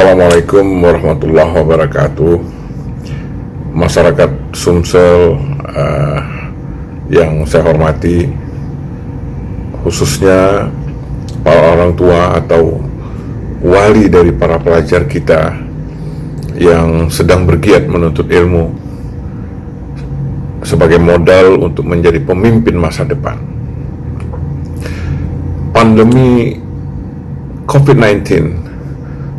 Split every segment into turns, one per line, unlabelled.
Assalamualaikum warahmatullahi wabarakatuh. Masyarakat Sumsel yang saya hormati, khususnya para orang tua atau wali dari para pelajar kita yang sedang bergiat menuntut ilmu sebagai modal untuk menjadi pemimpin masa depan. Pandemi COVID-19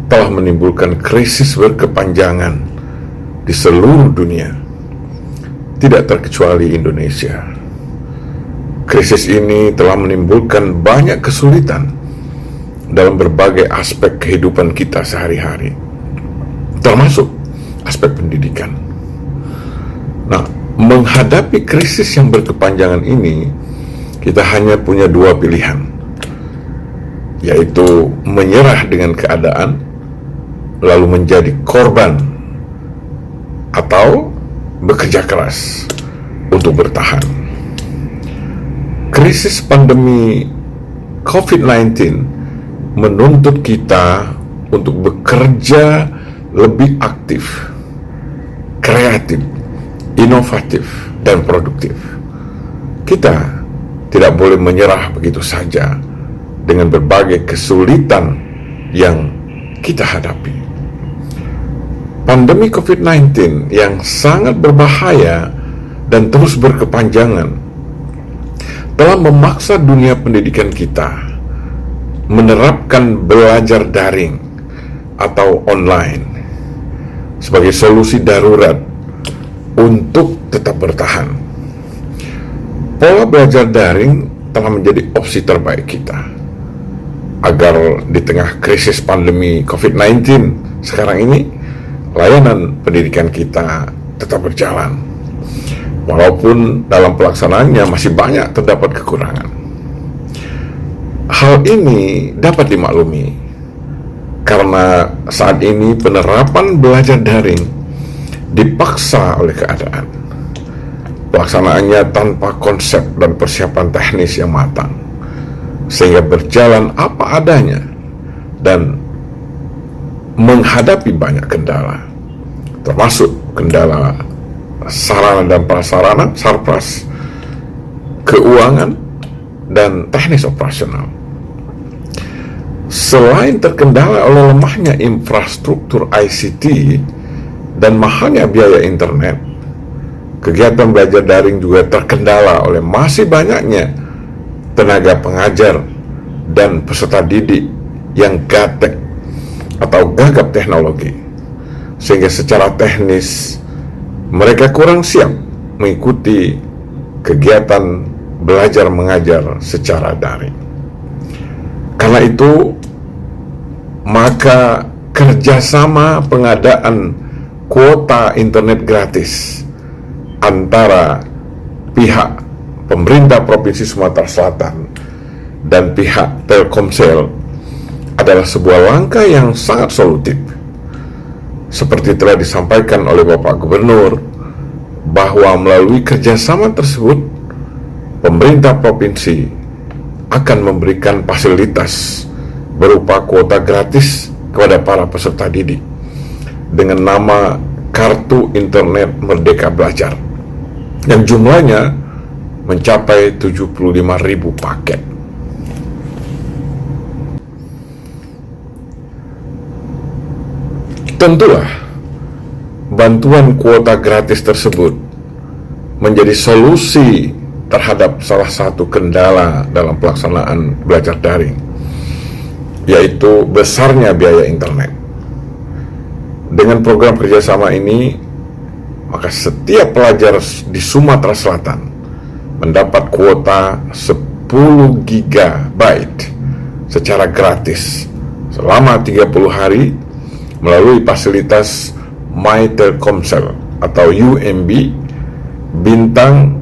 telah menimbulkan krisis berkepanjangan di seluruh dunia, tidak terkecuali Indonesia. Krisis ini telah menimbulkan banyak kesulitan dalam berbagai aspek kehidupan kita sehari-hari, termasuk aspek pendidikan. Nah, menghadapi krisis yang berkepanjangan ini, kita hanya punya dua pilihan, yaitu menyerah dengan keadaan lalu menjadi korban, atau bekerja keras untuk bertahan. Krisis pandemi COVID-19 menuntut kita untuk bekerja lebih aktif, kreatif, inovatif, dan produktif. Kita tidak boleh menyerah begitu saja dengan berbagai kesulitan yang kita hadapi. Pandemi COVID-19 yang sangat berbahaya dan terus berkepanjangan telah memaksa dunia pendidikan kita menerapkan belajar daring atau online sebagai solusi darurat untuk tetap bertahan. Pola belajar daring telah menjadi opsi terbaik kita agar di tengah krisis pandemi COVID-19 sekarang ini, layanan pendidikan kita tetap berjalan, walaupun dalam pelaksanaannya masih banyak terdapat kekurangan. Hal ini dapat dimaklumi karena saat ini penerapan belajar daring dipaksa oleh keadaan. Pelaksanaannya tanpa konsep dan persiapan teknis yang matang, sehingga berjalan apa adanya dan menghadapi banyak kendala, termasuk kendala sarana dan prasarana, sarpras, keuangan, dan teknis operasional. Selain terkendala oleh lemahnya infrastruktur ICT dan mahalnya biaya internet, kegiatan belajar daring juga terkendala oleh masih banyaknya tenaga pengajar dan peserta didik yang gaptek atau gagap teknologi, sehingga secara teknis mereka kurang siap mengikuti kegiatan belajar mengajar secara daring. Karena itu, maka kerjasama pengadaan kuota internet gratis antara pihak pemerintah Provinsi Sumatera Selatan dan pihak Telkomsel adalah sebuah langkah yang sangat solutif. Seperti telah disampaikan oleh Bapak Gubernur, bahwa melalui kerjasama tersebut, pemerintah provinsi akan memberikan fasilitas berupa kuota gratis kepada para peserta didik dengan nama Kartu Internet Merdeka Belajar, yang jumlahnya mencapai 75.000 paket. Tentulah bantuan kuota gratis tersebut menjadi solusi terhadap salah satu kendala dalam pelaksanaan belajar daring, yaitu besarnya biaya internet. Dengan program kerjasama ini, maka setiap pelajar di Sumatera Selatan mendapat kuota 10 GB secara gratis selama 30 hari melalui fasilitas My Telkomsel atau UMB bintang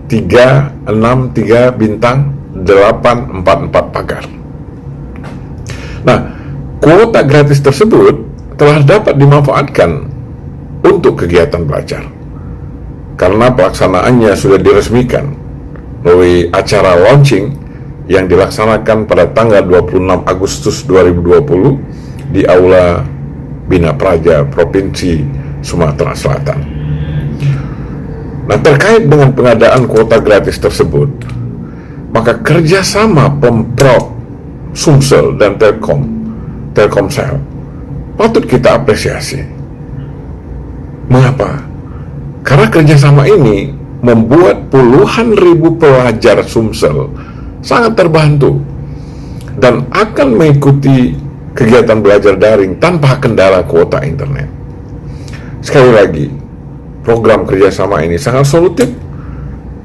363 bintang 844 pagar. Nah, kuota gratis tersebut telah dapat dimanfaatkan untuk kegiatan belajar karena pelaksanaannya sudah diresmikan melalui acara launching yang dilaksanakan pada tanggal 26 Agustus 2020 di Aula Bina Praja Provinsi Sumatera Selatan. Nah, terkait dengan pengadaan kuota gratis tersebut, maka kerjasama Pemprov Sumsel dan Telkomsel patut kita apresiasi. Mengapa? Karena kerjasama ini membuat puluhan ribu pelajar Sumsel sangat terbantu dan akan mengikuti kegiatan belajar daring tanpa kendala kuota internet. Sekali lagi, program kerjasama ini sangat solutif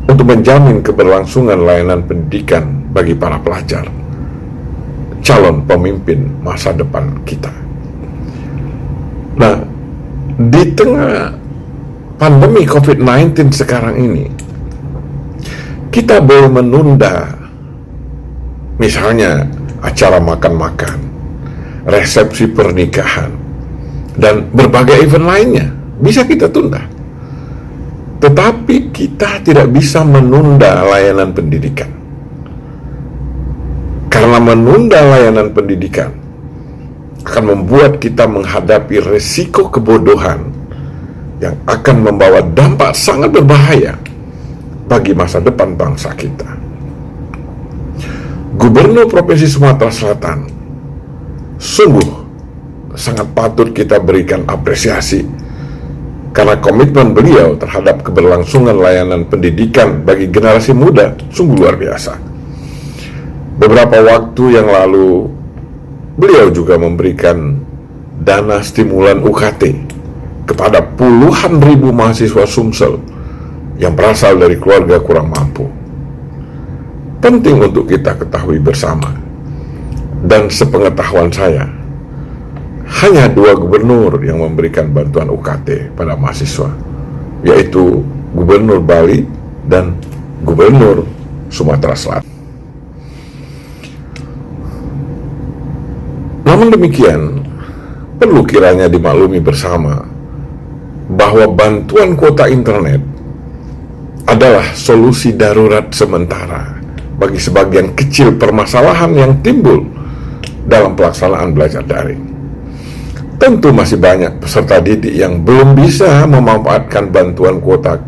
untuk menjamin keberlangsungan layanan pendidikan bagi para pelajar, calon pemimpin masa depan kita. Nah, di tengah pandemi COVID-19 sekarang ini, kita boleh menunda misalnya acara makan-makan, resepsi pernikahan, dan berbagai event lainnya. Bisa kita tunda. Tetapi kita tidak bisa menunda layanan pendidikan. Karena menunda layanan pendidikan akan membuat kita menghadapi resiko kebodohan yang akan membawa dampak sangat berbahaya bagi masa depan bangsa kita. Gubernur Provinsi Sumatera Selatan sungguh sangat patut kita berikan apresiasi karena komitmen beliau terhadap keberlangsungan layanan pendidikan bagi generasi muda sungguh luar biasa. Beberapa waktu yang lalu, beliau juga memberikan dana stimulan UKT kepada puluhan ribu mahasiswa Sumsel yang berasal dari keluarga kurang mampu. Penting untuk kita ketahui bersama, dan sepengetahuan saya, hanya 2 gubernur yang memberikan bantuan UKT pada mahasiswa, yaitu Gubernur Bali dan Gubernur Sumatera Selatan. Namun demikian, perlu kiranya dimaklumi bersama bahwa bantuan kuota internet adalah solusi darurat sementara bagi sebagian kecil permasalahan yang timbul dalam pelaksanaan belajar daring. Tentu masih banyak peserta didik yang belum bisa memanfaatkan bantuan kuota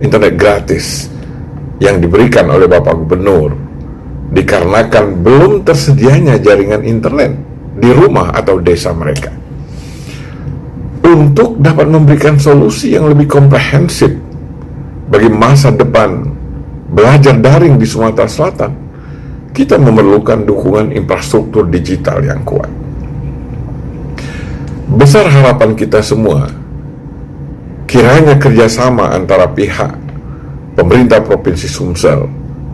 internet gratis yang diberikan oleh Bapak Gubernur dikarenakan belum tersedianya jaringan internet di rumah atau desa mereka. Untuk dapat memberikan solusi yang lebih komprehensif bagi masa depan belajar daring di Sumatera Selatan, kita memerlukan dukungan infrastruktur digital yang kuat. Besar harapan kita semua, kiranya kerjasama antara pihak pemerintah Provinsi Sumsel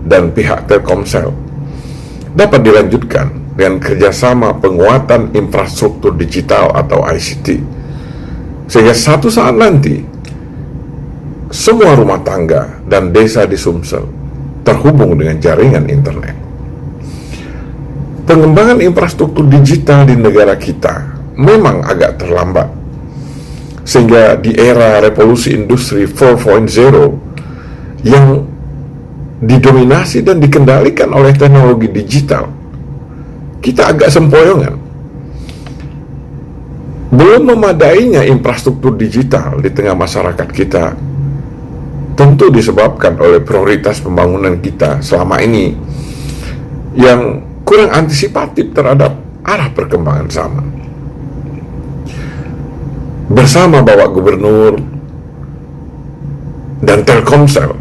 dan pihak Telkomsel dapat dilanjutkan dengan kerjasama penguatan infrastruktur digital atau ICT, sehingga satu saat nanti semua rumah tangga dan desa di Sumsel terhubung dengan jaringan internet. Pengembangan infrastruktur digital di negara kita memang agak terlambat, sehingga di era revolusi industri 4.0 yang didominasi dan dikendalikan oleh teknologi digital, kita agak sempoyongan. Belum memadainya infrastruktur digital di tengah masyarakat kita tentu disebabkan oleh prioritas pembangunan kita selama ini yang kurang antisipatif terhadap arah perkembangan zaman. Bersama Bapak Gubernur dan Telkomsel,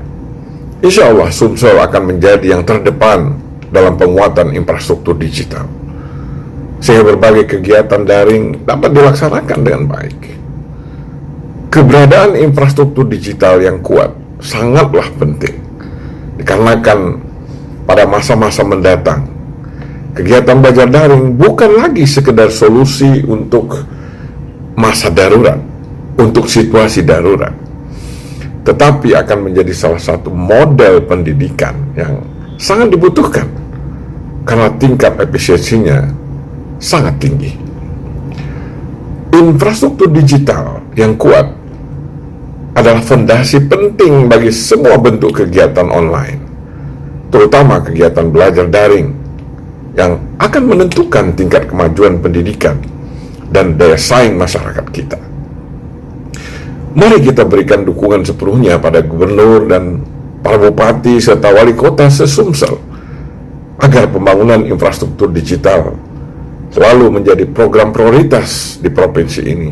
insya Allah Sumsel akan menjadi yang terdepan dalam penguatan infrastruktur digital, sehingga berbagai kegiatan daring dapat dilaksanakan dengan baik. Keberadaan infrastruktur digital yang kuat sangatlah penting, dikarenakan pada masa-masa mendatang, kegiatan belajar daring bukan lagi sekedar solusi untuk masa darurat, untuk situasi darurat, tetapi akan menjadi salah satu model pendidikan yang sangat dibutuhkan karena tingkat efisiensinya sangat tinggi. Infrastruktur digital yang kuat adalah fondasi penting bagi semua bentuk kegiatan online, terutama kegiatan belajar daring yang akan menentukan tingkat kemajuan pendidikan dan daya saing masyarakat kita. Mari kita berikan dukungan sepenuhnya pada gubernur dan para bupati serta wali kota se-Sumsel agar pembangunan infrastruktur digital selalu menjadi program prioritas di provinsi ini,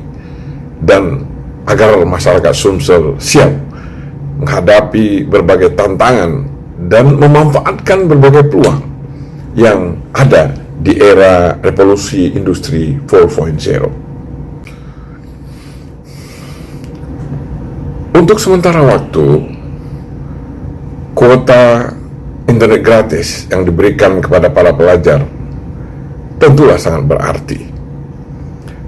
dan agar masyarakat Sumsel siap menghadapi berbagai tantangan dan memanfaatkan berbagai peluang yang ada di era revolusi industri 4.0. Untuk sementara waktu, kuota internet gratis yang diberikan kepada para pelajar tentulah sangat berarti.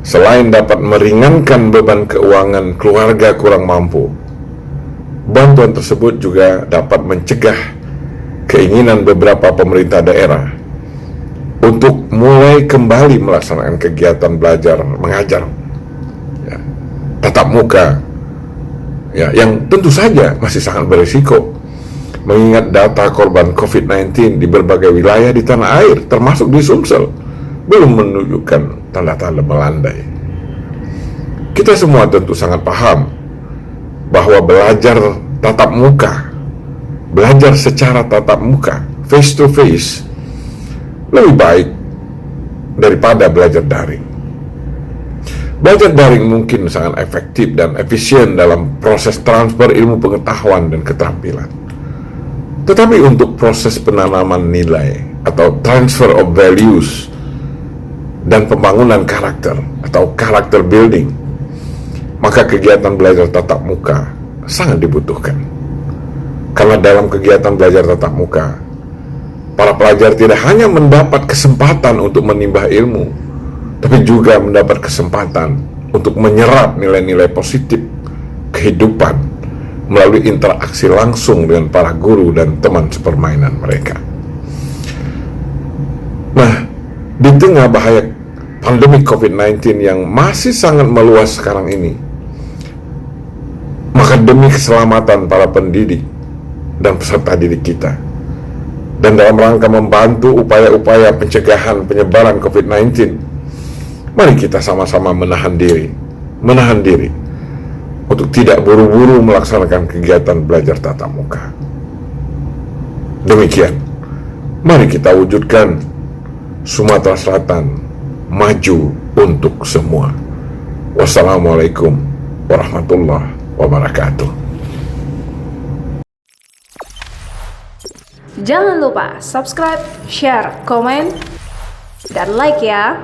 Selain dapat meringankan beban keuangan keluarga kurang mampu, bantuan tersebut juga dapat mencegah keinginan beberapa pemerintah daerah untuk mulai kembali melaksanakan kegiatan belajar mengajar tatap muka, yang tentu saja masih sangat berisiko, mengingat data korban COVID-19 di berbagai wilayah di tanah air, termasuk di Sumsel, belum menunjukkan tanda-tanda melandai. Kita semua tentu sangat paham bahwa belajar tatap muka, belajar secara tatap muka, face to face, lebih baik daripada belajar daring. Belajar daring mungkin sangat efektif dan efisien dalam proses transfer ilmu pengetahuan dan keterampilan. Tetapi untuk proses penanaman nilai atau transfer of values dan pembangunan karakter atau character building, maka kegiatan belajar tatap muka sangat dibutuhkan. Karena dalam kegiatan belajar tatap muka, para pelajar tidak hanya mendapat kesempatan untuk menimba ilmu, tapi juga mendapat kesempatan untuk menyerap nilai-nilai positif kehidupan melalui interaksi langsung dengan para guru dan teman sepermainan mereka. Nah, di tengah bahaya pandemi COVID-19 yang masih sangat meluas sekarang ini, maka demi keselamatan para pendidik dan peserta didik kita, dan dalam rangka membantu upaya-upaya pencegahan penyebaran COVID-19, mari kita sama-sama menahan diri untuk tidak buru-buru melaksanakan kegiatan belajar tatap muka. Demikian, mari kita wujudkan Sumatera Selatan maju untuk semua. Wassalamualaikum warahmatullahi wabarakatuh.
Jangan lupa subscribe, share, komen, dan like ya.